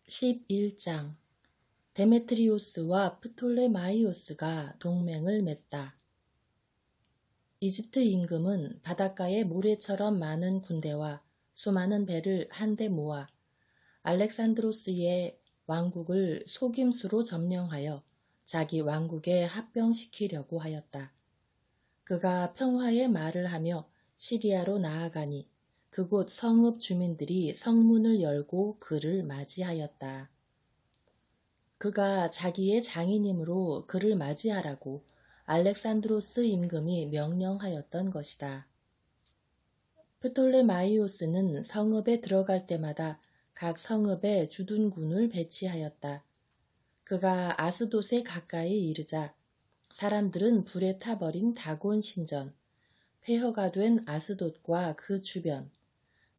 11장 데메트리오스와 프톨레마이오스가 동맹을 맺다. 이집트 임금은 바닷가에 모래처럼 많은 군대와 수많은 배를 한데 모아 알렉산드로스의 왕국을 속임수로 점령하여 자기 왕국에 합병시키려고 하였다. 그가 평화의 말을 하며 시리아로 나아가니 그곳 성읍 주민들이 성문을 열고 그를 맞이하였다. 그가 자기의 장인이므로 그를 맞이하라고 알렉산드로스 임금이 명령하였던 것이다. 프톨레마이오스는 성읍에 들어갈 때마다 각 성읍에 주둔군을 배치하였다. 그가 아스돗에 가까이 이르자 사람들은 불에 타버린 다곤 신전, 폐허가 된 아스돗과 그 주변,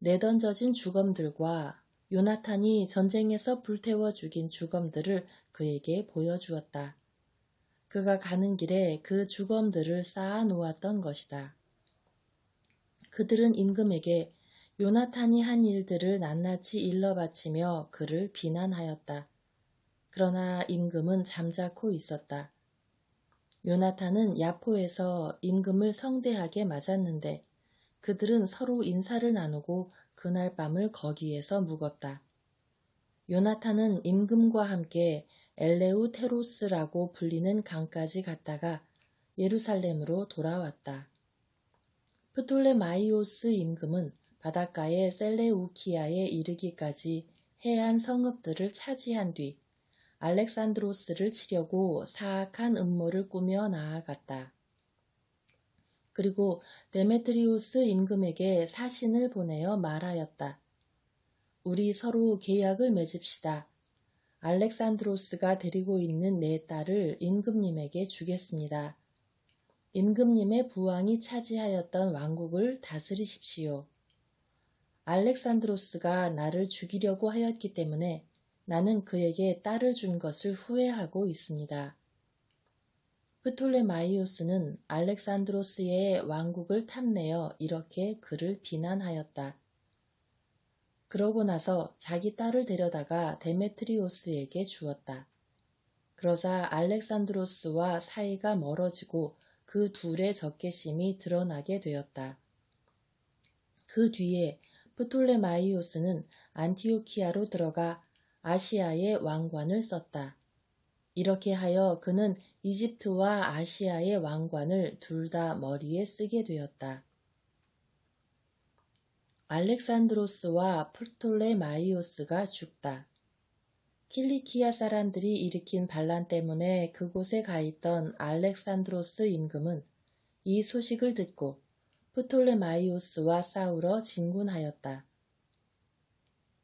내던져진 주검들과 요나탄이 전쟁에서 불태워 죽인 주검들을 그에게 보여주었다. 그가 가는 길에 그 주검들을 쌓아 놓았던 것이다. 그들은 임금에게 요나탄이 한 일들을 낱낱이 일러 바치며 그를 비난하였다. 그러나 임금은 잠자코 있었다. 요나탄은 야포에서 임금을 성대하게 맞았는데 그들은 서로 인사를 나누고 그날 밤을 거기에서 묵었다. 요나탄은 임금과 함께 엘레우테로스라고 불리는 강까지 갔다가 예루살렘으로 돌아왔다. 프톨레마이오스 임금은 바닷가의 셀레우키아에 이르기까지 해안 성읍들을 차지한 뒤 알렉산드로스를 치려고 사악한 음모를 꾸며 나아갔다. 그리고 데메트리오스 임금에게 사신을 보내어 말하였다. 우리 서로 계약을 맺읍시다. 알렉산드로스가 데리고 있는 내 딸을 임금님에게 주겠습니다. 임금님의 부왕이 차지하였던 왕국을 다스리십시오. 알렉산드로스가 나를 죽이려고 하였기 때문에 나는 그에게 딸을 준 것을 후회하고 있습니다. 프톨레마이오스는 알렉산드로스의 왕국을 탐내어 이렇게 그를 비난하였다. 그러고 나서 자기 딸을 데려다가 데메트리오스에게 주었다. 그러자 알렉산드로스와 사이가 멀어지고 그 둘의 적개심이 드러나게 되었다. 그 뒤에 프톨레마이오스는 안티오키아로 들어가 아시아의 왕관을 썼다. 이렇게 하여 그는 이집트와 아시아의 왕관을 둘 다 머리에 쓰게 되었다. 알렉산드로스와 프톨레마이오스가 죽다. 킬리키아 사람들이 일으킨 반란 때문에 그곳에 가 있던 알렉산드로스 임금은 이 소식을 듣고 프톨레마이오스와 싸우러 진군하였다.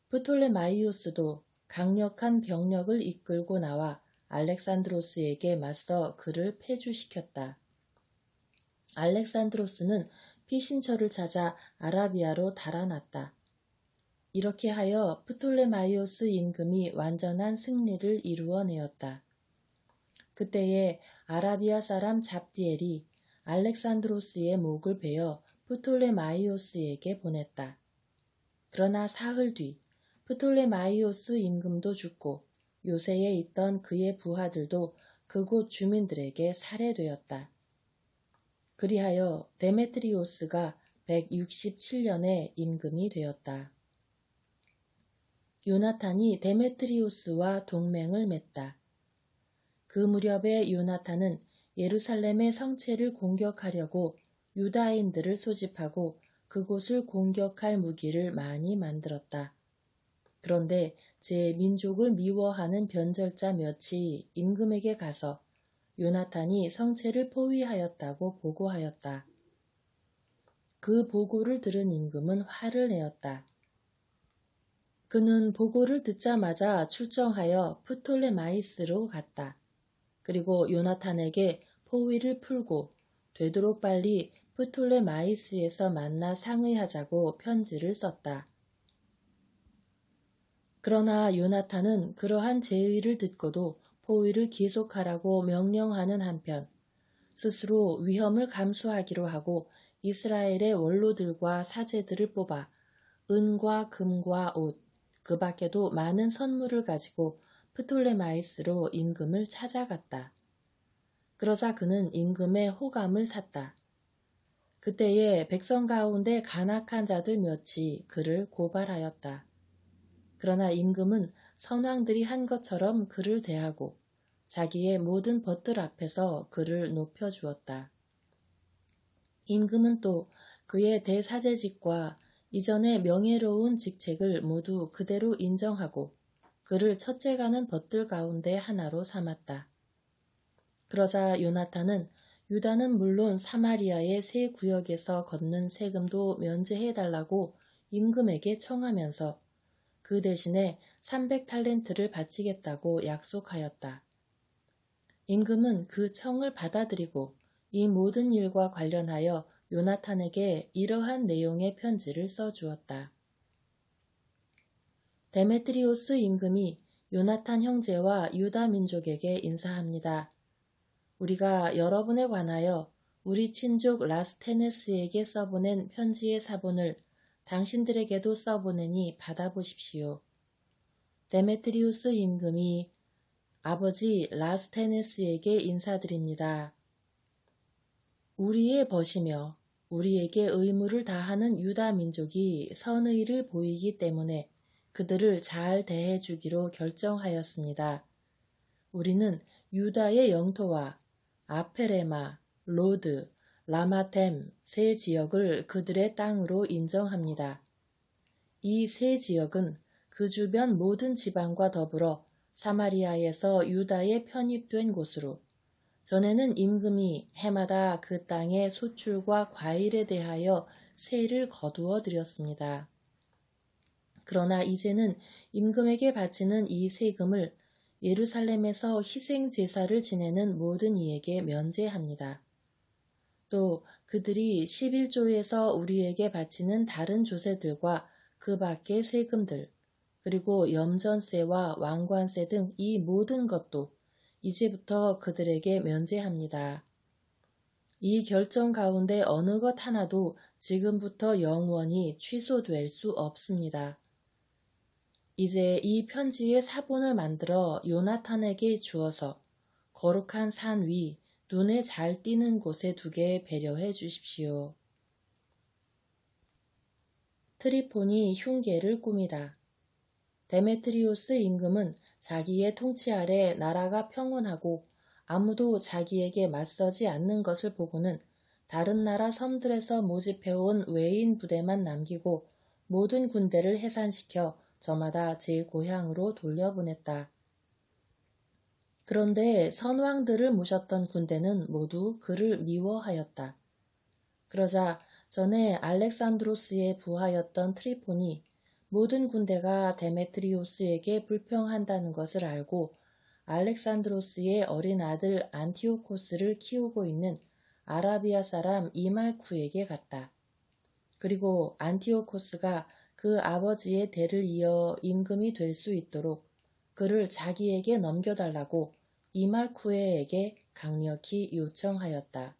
프톨레마이오스도 강력한 병력을 이끌고 나와 알렉산드로스에게 맞서 그를 패주시켰다. 알렉산드로스는 피신처를 찾아 아라비아로 달아났다. 이렇게 하여 프톨레마이오스 임금이 완전한 승리를 이루어내었다. 그때에 아라비아 사람 잡디엘이 알렉산드로스의 목을 베어 프톨레마이오스에게 보냈다. 그러나 사흘 뒤 프톨레마이오스 임금도 죽고 요새에 있던 그의 부하들도 그곳 주민들에게 살해되었다. 그리하여 데메트리오스가 167년에 임금이 되었다. 요나탄이 데메트리오스와 동맹을 맺다. 그 무렵에 요나탄은 예루살렘의 성체를 공격하려고 유다인들을 소집하고 그곳을 공격할 무기를 많이 만들었다. 그런데 제 민족을 미워하는 변절자 몇이 임금에게 가서 요나탄이 성체를 포위하였다고 보고하였다. 그 보고를 들은 임금은 화를 내었다. 그는 보고를 듣자마자 출정하여 프톨레마이스로 갔다. 그리고 요나탄에게 포위를 풀고 되도록 빨리 프톨레마이스에서 만나 상의하자고 편지를 썼다. 그러나 요나탄은 그러한 제의를 듣고도 포위를 계속하라고 명령하는 한편 스스로 위험을 감수하기로 하고 이스라엘의 원로들과 사제들을 뽑아 은과 금과 옷, 그 밖에도 많은 선물을 가지고 프톨레마이스로 임금을 찾아갔다. 그러자 그는 임금의 호감을 샀다. 그때에 백성 가운데 간악한 자들 몇이 그를 고발하였다. 그러나 임금은 선왕들이 한 것처럼 그를 대하고 자기의 모든 벗들 앞에서 그를 높여주었다. 임금은 또 그의 대사제직과 이전의 명예로운 직책을 모두 그대로 인정하고 그를 첫째가는 벗들 가운데 하나로 삼았다. 그러자 요나탄은 유다는 물론 사마리아의 세 구역에서 걷는 세금도 면제해달라고 임금에게 청하면서 그 대신에 300탈렌트를 바치겠다고 약속하였다. 임금은 그 청을 받아들이고 이 모든 일과 관련하여 요나탄에게 이러한 내용의 편지를 써주었다. 데메트리오스 임금이 요나탄 형제와 유다 민족에게 인사합니다. 우리가 여러분에 관하여 우리 친족 라스테네스에게 써보낸 편지의 사본을 당신들에게도 써보내니 받아보십시오. 데메트리우스 임금이 아버지 라스테네스에게 인사드립니다. 우리의 벗이며 우리에게 의무를 다하는 유다 민족이 선의를 보이기 때문에 그들을 잘 대해주기로 결정하였습니다. 우리는 유다의 영토와 아페레마, 로드, 라마템 세 지역을 그들의 땅으로 인정합니다. 이 세 지역은 그 주변 모든 지방과 더불어 사마리아에서 유다에 편입된 곳으로 전에는 임금이 해마다 그 땅의 소출과 과일에 대하여 세를 거두어 드렸습니다. 그러나 이제는 임금에게 바치는 이 세금을 예루살렘에서 희생 제사를 지내는 모든 이에게 면제합니다. 또 그들이 11조에서 우리에게 바치는 다른 조세들과 그 밖의 세금들, 그리고 염전세와 왕관세 등 이 모든 것도 이제부터 그들에게 면제합니다. 이 결정 가운데 어느 것 하나도 지금부터 영원히 취소될 수 없습니다. 이제 이 편지의 사본을 만들어 요나탄에게 주어서 거룩한 산 위, 눈에 잘 띄는 곳에 두게 배려해 주십시오. 트리폰이 흉계를 꾸미다. 데메트리오스 임금은 자기의 통치 아래 나라가 평온하고 아무도 자기에게 맞서지 않는 것을 보고는 다른 나라 섬들에서 모집해온 외인 부대만 남기고 모든 군대를 해산시켜 저마다 제 고향으로 돌려보냈다. 그런데 선왕들을 모셨던 군대는 모두 그를 미워하였다. 그러자 전에 알렉산드로스의 부하였던 트리폰이 모든 군대가 데메트리오스에게 불평한다는 것을 알고 알렉산드로스의 어린 아들 안티오코스를 키우고 있는 아라비아 사람 이말쿠에게 갔다. 그리고 안티오코스가 그 아버지의 대를 이어 임금이 될 수 있도록 그를 자기에게 넘겨달라고 이말쿠에에게 강력히 요청하였다.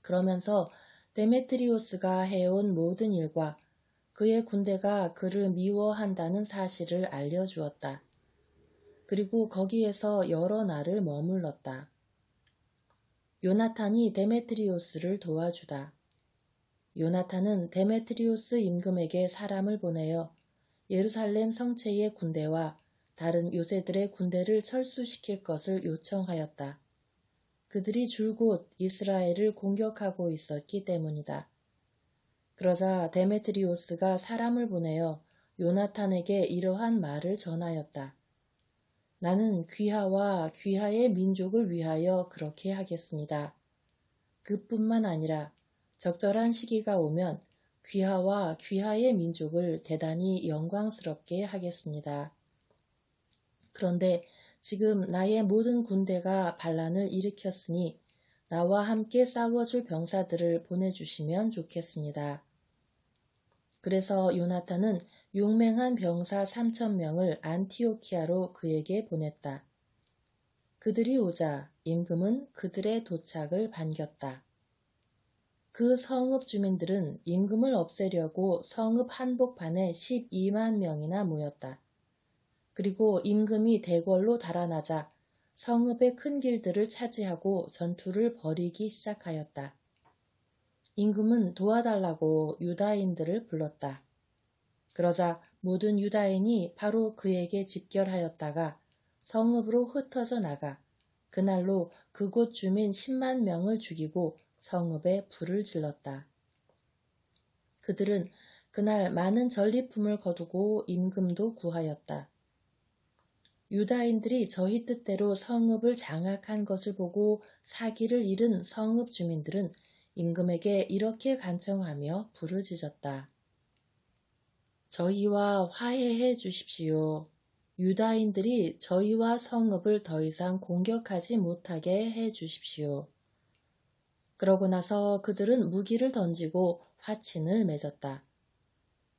그러면서 데메트리오스가 해온 모든 일과 그의 군대가 그를 미워한다는 사실을 알려주었다. 그리고 거기에서 여러 날을 머물렀다. 요나탄이 데메트리오스를 도와주다. 요나탄은 데메트리오스 임금에게 사람을 보내어 예루살렘 성체의 군대와 다른 요새들의 군대를 철수시킬 것을 요청하였다. 그들이 줄곧 이스라엘을 공격하고 있었기 때문이다. 그러자 데메트리오스가 사람을 보내어 요나탄에게 이러한 말을 전하였다. 나는 귀하와 귀하의 민족을 위하여 그렇게 하겠습니다. 그뿐만 아니라 적절한 시기가 오면 귀하와 귀하의 민족을 대단히 영광스럽게 하겠습니다. 그런데 지금 나의 모든 군대가 반란을 일으켰으니 나와 함께 싸워줄 병사들을 보내주시면 좋겠습니다. 그래서 요나탄은 용맹한 병사 3,000명을 안티오키아로 그에게 보냈다. 그들이 오자 임금은 그들의 도착을 반겼다. 그 성읍 주민들은 임금을 없애려고 성읍 한복판에 12만 명이나 모였다. 그리고 임금이 대궐로 달아나자 성읍의 큰 길들을 차지하고 전투를 벌이기 시작하였다. 임금은 도와달라고 유다인들을 불렀다. 그러자 모든 유다인이 바로 그에게 집결하였다가 성읍으로 흩어져 나가 그날로 그곳 주민 10만 명을 죽이고 성읍에 불을 질렀다. 그들은 그날 많은 전리품을 거두고 임금도 구하였다. 유다인들이 저희 뜻대로 성읍을 장악한 것을 보고 사기를 잃은 성읍 주민들은 임금에게 이렇게 간청하며 부르짖었다. 저희와 화해해 주십시오. 유다인들이 저희와 성읍을 더 이상 공격하지 못하게 해 주십시오. 그러고 나서 그들은 무기를 던지고 화친을 맺었다.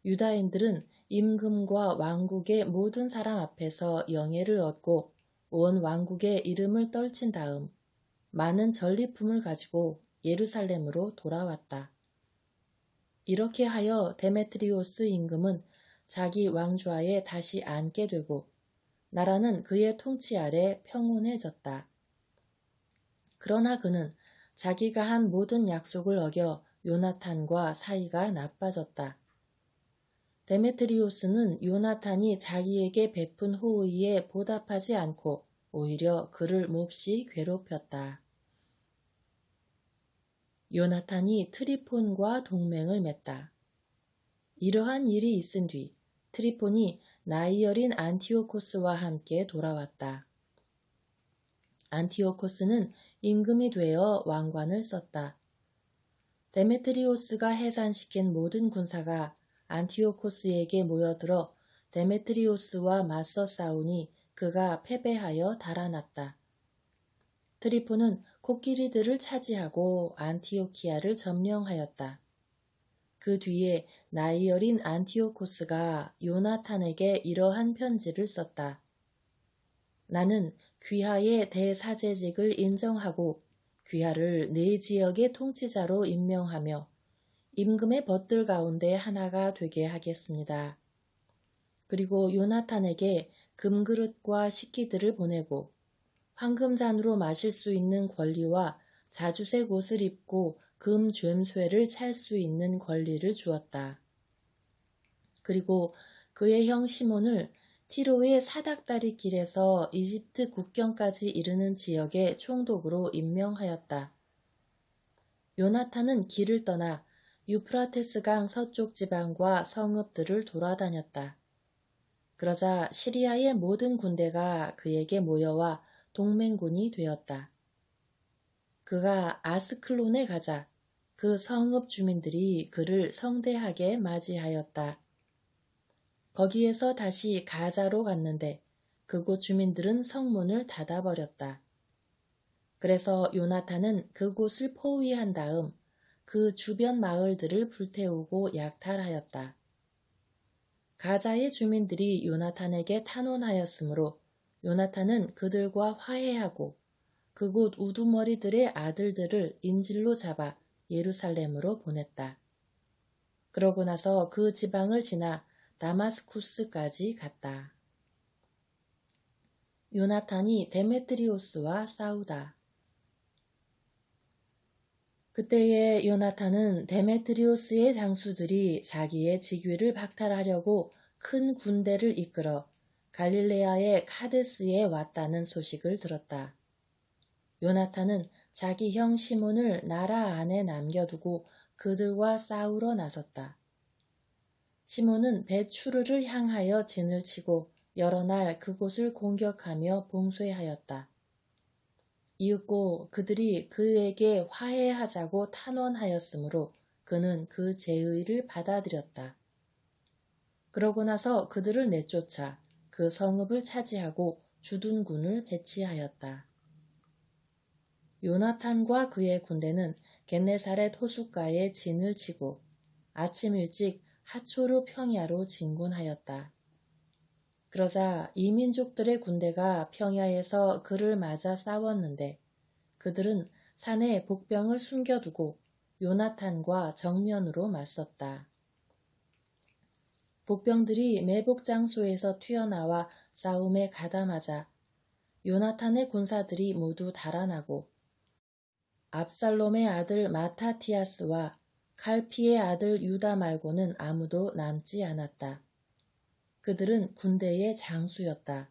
유다인들은 임금과 왕국의 모든 사람 앞에서 영예를 얻고 온 왕국의 이름을 떨친 다음 많은 전리품을 가지고 예루살렘으로 돌아왔다. 이렇게 하여 데메트리오스 임금은 자기 왕좌에 다시 앉게 되고 나라는 그의 통치 아래 평온해졌다. 그러나 그는 자기가 한 모든 약속을 어겨 요나탄과 사이가 나빠졌다. 데메트리오스는 요나탄이 자기에게 베푼 호의에 보답하지 않고 오히려 그를 몹시 괴롭혔다. 요나탄이 트리폰과 동맹을 맺다. 이러한 일이 있은 뒤 트리폰이 나이 어린 안티오코스와 함께 돌아왔다. 안티오코스는 임금이 되어 왕관을 썼다. 데메트리오스가 해산시킨 모든 군사가 안티오코스에게 모여들어 데메트리오스와 맞서 싸우니 그가 패배하여 달아났다. 트리폰은 코끼리들을 차지하고 안티오키아를 점령하였다. 그 뒤에 나이 어린 안티오코스가 요나탄에게 이러한 편지를 썼다. 나는 귀하의 대사제직을 인정하고 귀하를 네 지역의 통치자로 임명하며 임금의 벗들 가운데 하나가 되게 하겠습니다. 그리고 요나탄에게 금그릇과 식기들을 보내고 황금잔으로 마실 수 있는 권리와 자주색 옷을 입고 금 죬쇠를 찰 수 있는 권리를 주었다. 그리고 그의 형 시몬을 티로의 사닥다리 길에서 이집트 국경까지 이르는 지역의 총독으로 임명하였다. 요나탄은 길을 떠나 유프라테스강 서쪽 지방과 성읍들을 돌아다녔다. 그러자 시리아의 모든 군대가 그에게 모여와 동맹군이 되었다. 그가 아스클론에 가자 그 성읍 주민들이 그를 성대하게 맞이하였다. 거기에서 다시 가자로 갔는데 그곳 주민들은 성문을 닫아버렸다. 그래서 요나탄은 그곳을 포위한 다음 그 주변 마을들을 불태우고 약탈하였다. 가자의 주민들이 요나탄에게 탄원하였으므로 요나탄은 그들과 화해하고 그곳 우두머리들의 아들들을 인질로 잡아 예루살렘으로 보냈다. 그러고 나서 그 지방을 지나 다마스쿠스까지 갔다. 요나탄이 데메트리오스와 싸우다. 그때에 요나탄은 데메트리오스의 장수들이 자기의 직위를 박탈하려고 큰 군대를 이끌어 갈릴레아의 카데스에 왔다는 소식을 들었다. 요나탄은 자기 형 시몬을 나라 안에 남겨두고 그들과 싸우러 나섰다. 시몬은 벳추르를 향하여 진을 치고 여러 날 그곳을 공격하며 봉쇄하였다. 이윽고 그들이 그에게 화해하자고 탄원하였으므로 그는 그 제의를 받아들였다. 그러고 나서 그들을 내쫓아 그 성읍을 차지하고 주둔군을 배치하였다. 요나탄과 그의 군대는 겟네사렛 호숫가에 진을 치고 아침 일찍 하초르 평야로 진군하였다. 그러자 이민족들의 군대가 평야에서 그를 맞아 싸웠는데 그들은 산에 복병을 숨겨두고 요나탄과 정면으로 맞섰다. 복병들이 매복 장소에서 튀어나와 싸움에 가담하자 요나탄의 군사들이 모두 달아나고 압살롬의 아들 마타티아스와 칼피의 아들 유다 말고는 아무도 남지 않았다. 그들은 군대의 장수였다.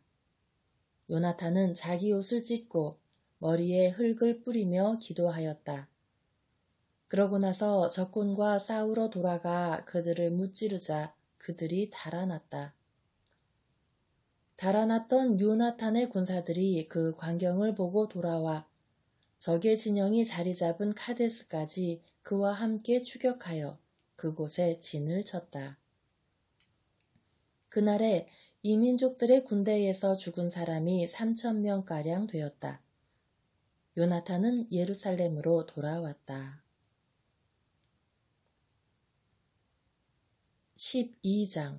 요나탄은 자기 옷을 찢고 머리에 흙을 뿌리며 기도하였다. 그러고 나서 적군과 싸우러 돌아가 그들을 무찌르자 그들이 달아났다. 달아났던 요나탄의 군사들이 그 광경을 보고 돌아와 적의 진영이 자리 잡은 카데스까지 그와 함께 추격하여 그곳에 진을 쳤다. 그날에 이민족들의 군대에서 죽은 사람이 3,000명가량 되었다. 요나탄은 예루살렘으로 돌아왔다. 12장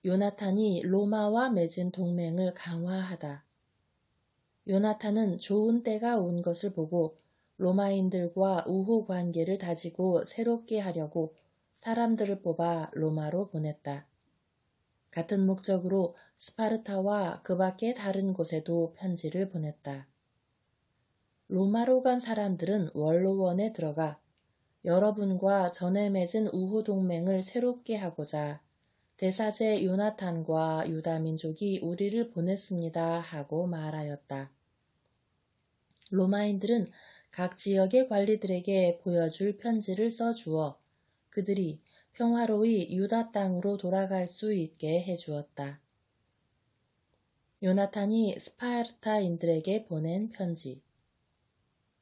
요나탄이 로마와 맺은 동맹을 강화하다. 요나탄은 좋은 때가 온 것을 보고 로마인들과 우호 관계를 다지고 새롭게 하려고 사람들을 뽑아 로마로 보냈다. 같은 목적으로 스파르타와 그 밖의 다른 곳에도 편지를 보냈다. 로마로 간 사람들은 원로원에 들어가 여러분과 전에 맺은 우호 동맹을 새롭게 하고자 대사제 요나탄과 유다 민족이 우리를 보냈습니다 하고 말하였다. 로마인들은 각 지역의 관리들에게 보여줄 편지를 써주어 그들이 평화로이 유다 땅으로 돌아갈 수 있게 해주었다. 요나탄이 스파르타인들에게 보낸 편지.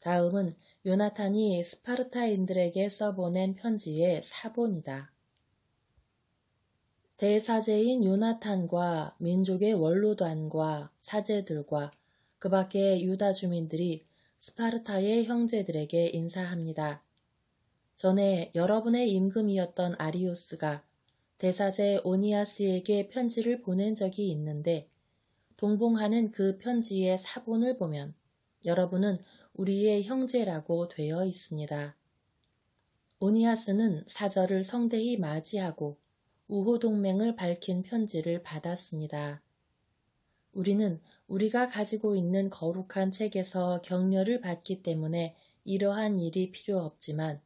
다음은 요나탄이 스파르타인들에게 써보낸 편지의 사본이다. 대사제인 요나탄과 민족의 원로단과 사제들과 그 밖의 유다 주민들이 스파르타의 형제들에게 인사합니다. 전에 여러분의 임금이었던 아리우스가 대사제 오니아스에게 편지를 보낸 적이 있는데 동봉하는 그 편지의 사본을 보면 여러분은 우리의 형제라고 되어 있습니다. 오니아스는 사절을 성대히 맞이하고 우호동맹을 밝힌 편지를 받았습니다. 우리는 우리가 가지고 있는 거룩한 책에서 격려를 받기 때문에 이러한 일이 필요 없지만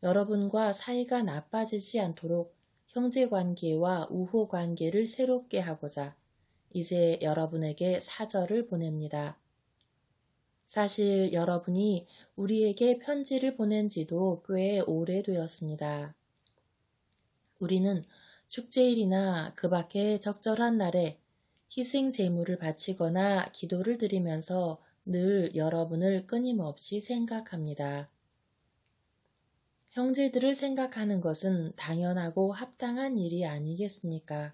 여러분과 사이가 나빠지지 않도록 형제관계와 우호관계를 새롭게 하고자 이제 여러분에게 사절을 보냅니다. 사실 여러분이 우리에게 편지를 보낸 지도 꽤 오래되었습니다. 우리는 축제일이나 그 밖의 적절한 날에 희생 제물을 바치거나 기도를 드리면서 늘 여러분을 끊임없이 생각합니다. 형제들을 생각하는 것은 당연하고 합당한 일이 아니겠습니까?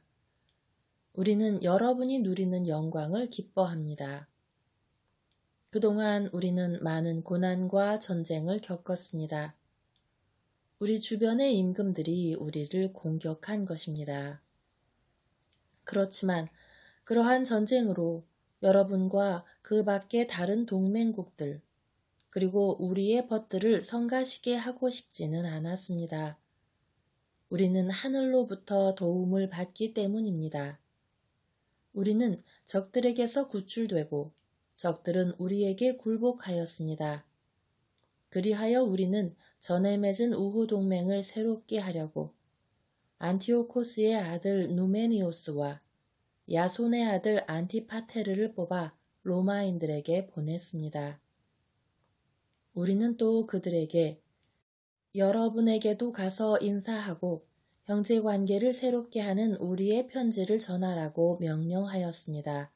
우리는 여러분이 누리는 영광을 기뻐합니다. 그동안 우리는 많은 고난과 전쟁을 겪었습니다. 우리 주변의 임금들이 우리를 공격한 것입니다. 그렇지만 그러한 전쟁으로 여러분과 그 밖의 다른 동맹국들 그리고 우리의 벗들을 성가시게 하고 싶지는 않았습니다. 우리는 하늘로부터 도움을 받기 때문입니다. 우리는 적들에게서 구출되고 적들은 우리에게 굴복하였습니다. 그리하여 우리는 전에 맺은 우호 동맹을 새롭게 하려고 안티오코스의 아들 누메니오스와 야손의 아들 안티파테르를 뽑아 로마인들에게 보냈습니다. 우리는 또 그들에게 여러분에게도 가서 인사하고 형제관계를 새롭게 하는 우리의 편지를 전하라고 명령하였습니다.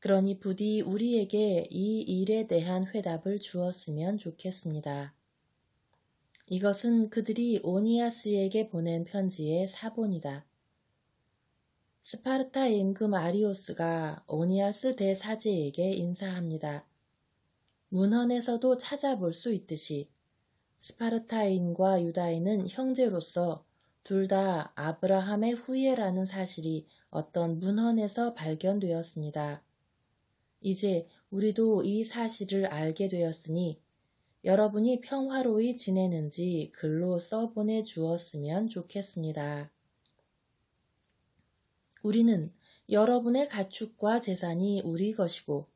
그러니 부디 우리에게 이 일에 대한 회답을 주었으면 좋겠습니다. 이것은 그들이 오니아스에게 보낸 편지의 사본이다. 스파르타 임금 아리오스가 오니아스 대사제에게 인사합니다. 문헌에서도 찾아볼 수 있듯이 스파르타인과 유다인은 형제로서 둘 다 아브라함의 후예라는 사실이 어떤 문헌에서 발견되었습니다. 이제 우리도 이 사실을 알게 되었으니 여러분이 평화로이 지내는지 글로 써보내 주었으면 좋겠습니다. 우리는 여러분의 가축과 재산이 우리 것이고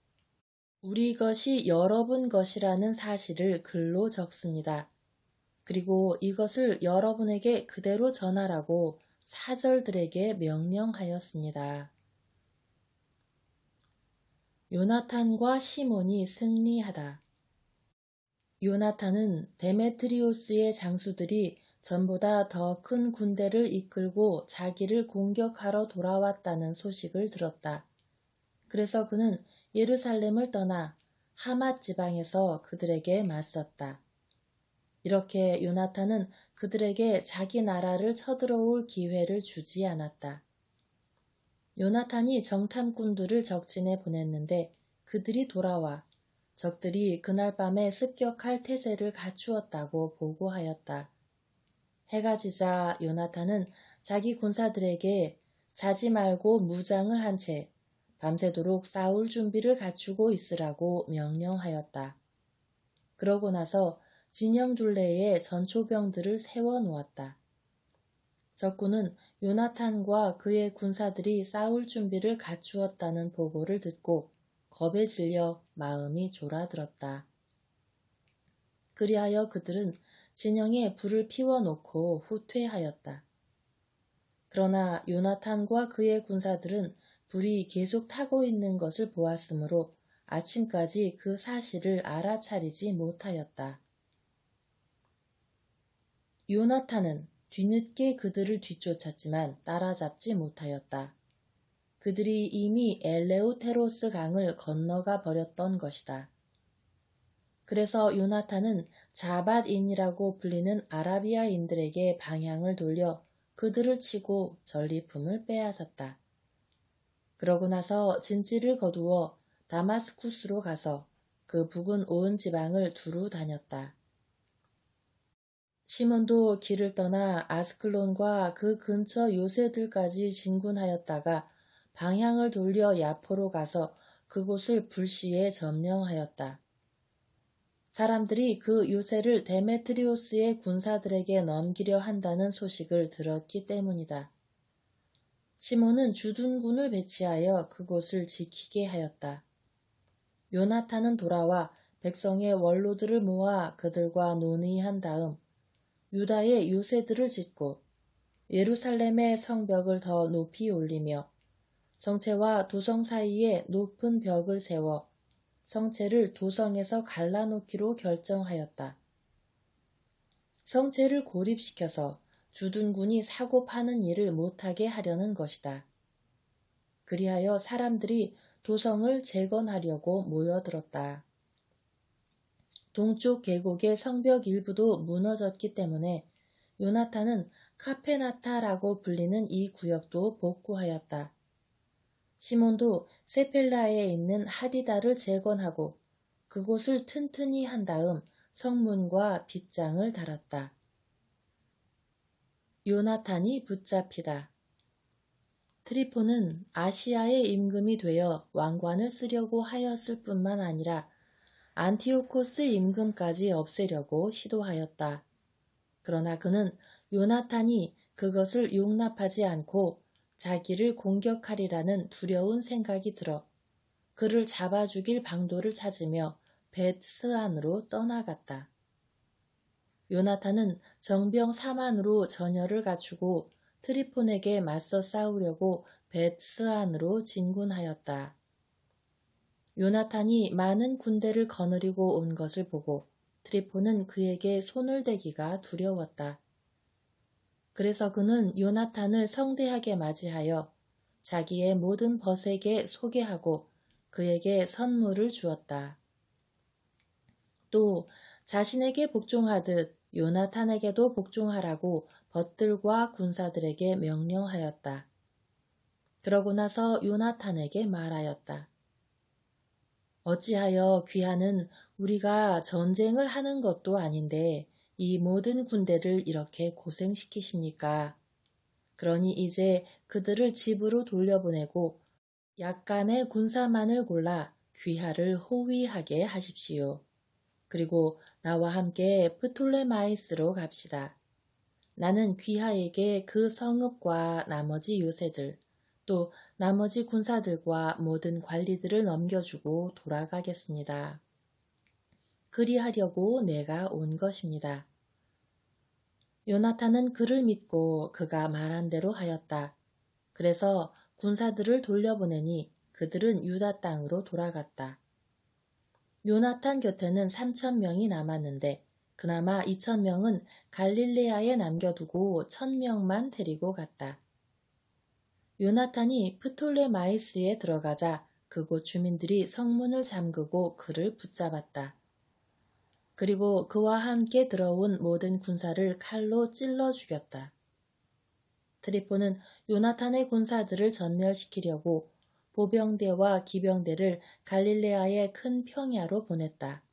우리 것이 여러분 것이라는 사실을 글로 적습니다. 그리고 이것을 여러분에게 그대로 전하라고 사절들에게 명령하였습니다. 요나탄과 시몬이 승리하다. 요나탄은 데메트리오스의 장수들이 전보다 더 큰 군대를 이끌고 자기를 공격하러 돌아왔다는 소식을 들었다. 그래서 그는 예루살렘을 떠나 하맛 지방에서 그들에게 맞섰다. 이렇게 요나탄은 그들에게 자기 나라를 쳐들어올 기회를 주지 않았다. 요나탄이 정탐꾼들을 적진에 보냈는데 그들이 돌아와 적들이 그날 밤에 습격할 태세를 갖추었다고 보고하였다. 해가 지자 요나탄은 자기 군사들에게 자지 말고 무장을 한 채 밤새도록 싸울 준비를 갖추고 있으라고 명령하였다. 그러고 나서 진영 둘레에 전초병들을 세워놓았다. 적군은 요나탄과 그의 군사들이 싸울 준비를 갖추었다는 보고를 듣고 겁에 질려 마음이 졸아들었다. 그리하여 그들은 진영에 불을 피워놓고 후퇴하였다. 그러나 요나탄과 그의 군사들은 불이 계속 타고 있는 것을 보았으므로 아침까지 그 사실을 알아차리지 못하였다. 요나탄은 뒤늦게 그들을 뒤쫓았지만 따라잡지 못하였다. 그들이 이미 엘레우테로스 강을 건너가 버렸던 것이다. 그래서 요나탄은 자밧인이라고 불리는 아라비아인들에게 방향을 돌려 그들을 치고 전리품을 빼앗았다. 그러고 나서 진지를 거두어 다마스쿠스로 가서 그 북은 온 지방을 두루 다녔다. 시몬도 길을 떠나 아스클론과 그 근처 요새들까지 진군하였다가 방향을 돌려 야포로 가서 그곳을 불시에 점령하였다. 사람들이 그 요새를 데메트리오스의 군사들에게 넘기려 한다는 소식을 들었기 때문이다. 시몬은 주둔군을 배치하여 그곳을 지키게 하였다. 요나탄은 돌아와 백성의 원로들을 모아 그들과 논의한 다음 유다의 요새들을 짓고 예루살렘의 성벽을 더 높이 올리며 성체와 도성 사이에 높은 벽을 세워 성체를 도성에서 갈라놓기로 결정하였다. 성체를 고립시켜서 주둔군이 사고 파는 일을 못하게 하려는 것이다. 그리하여 사람들이 도성을 재건하려고 모여들었다. 동쪽 계곡의 성벽 일부도 무너졌기 때문에 요나탄은 카페나타라고 불리는 이 구역도 복구하였다. 시몬도 세펠라에 있는 하디다를 재건하고 그곳을 튼튼히 한 다음 성문과 빗장을 달았다. 요나탄이 붙잡히다. 트리포는 아시아의 임금이 되어 왕관을 쓰려고 하였을 뿐만 아니라 안티오코스 임금까지 없애려고 시도하였다. 그러나 그는 요나탄이 그것을 용납하지 않고 자기를 공격하리라는 두려운 생각이 들어 그를 잡아 죽일 방도를 찾으며 벳스안으로 떠나갔다. 요나탄은 정병 4만으로 전열을 갖추고 트리폰에게 맞서 싸우려고 벳스안으로 진군하였다. 요나탄이 많은 군대를 거느리고 온 것을 보고 트리폰은 그에게 손을 대기가 두려웠다. 그래서 그는 요나탄을 성대하게 맞이하여 자기의 모든 벗에게 소개하고 그에게 선물을 주었다. 또 자신에게 복종하듯 요나탄에게도 복종하라고 벗들과 군사들에게 명령하였다. 그러고 나서 요나탄에게 말하였다. 어찌하여 귀하는 우리가 전쟁을 하는 것도 아닌데 이 모든 군대를 이렇게 고생시키십니까? 그러니 이제 그들을 집으로 돌려보내고 약간의 군사만을 골라 귀하를 호위하게 하십시오. 그리고 나와 함께 프톨레마이스로 갑시다. 나는 귀하에게 그 성읍과 나머지 요새들, 또 나머지 군사들과 모든 관리들을 넘겨주고 돌아가겠습니다. 그리하려고 내가 온 것입니다. 요나탄은 그를 믿고 그가 말한 대로 하였다. 그래서 군사들을 돌려보내니 그들은 유다 땅으로 돌아갔다. 요나탄 곁에는 3,000명이 남았는데 그나마 2,000명은 갈릴레아에 남겨두고 1,000명만 데리고 갔다. 요나탄이 프톨레마이스에 들어가자 그곳 주민들이 성문을 잠그고 그를 붙잡았다. 그리고 그와 함께 들어온 모든 군사를 칼로 찔러 죽였다. 트리포는 요나탄의 군사들을 전멸시키려고 보병대와 기병대를 갈릴레아의 큰 평야로 보냈다.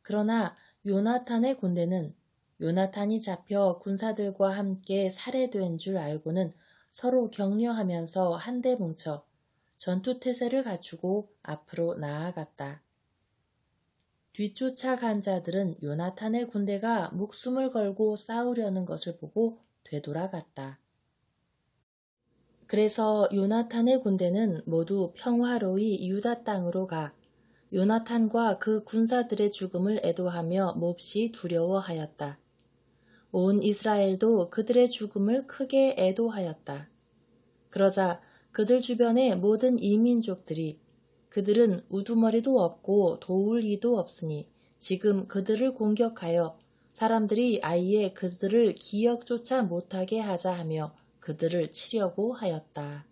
그러나 요나탄의 군대는 요나탄이 잡혀 군사들과 함께 살해된 줄 알고는 서로 격려하면서 한데 뭉쳐 전투태세를 갖추고 앞으로 나아갔다. 뒤쫓아간 자들은 요나탄의 군대가 목숨을 걸고 싸우려는 것을 보고 되돌아갔다. 그래서 요나탄의 군대는 모두 평화로이 유다 땅으로 가 요나탄과 그 군사들의 죽음을 애도하며 몹시 두려워하였다. 온 이스라엘도 그들의 죽음을 크게 애도하였다. 그러자 그들 주변의 모든 이민족들이 그들은 우두머리도 없고 도울이도 없으니 지금 그들을 공격하여 사람들이 아예 그들을 기억조차 못하게 하자 하며 그들을 치려고 하였다.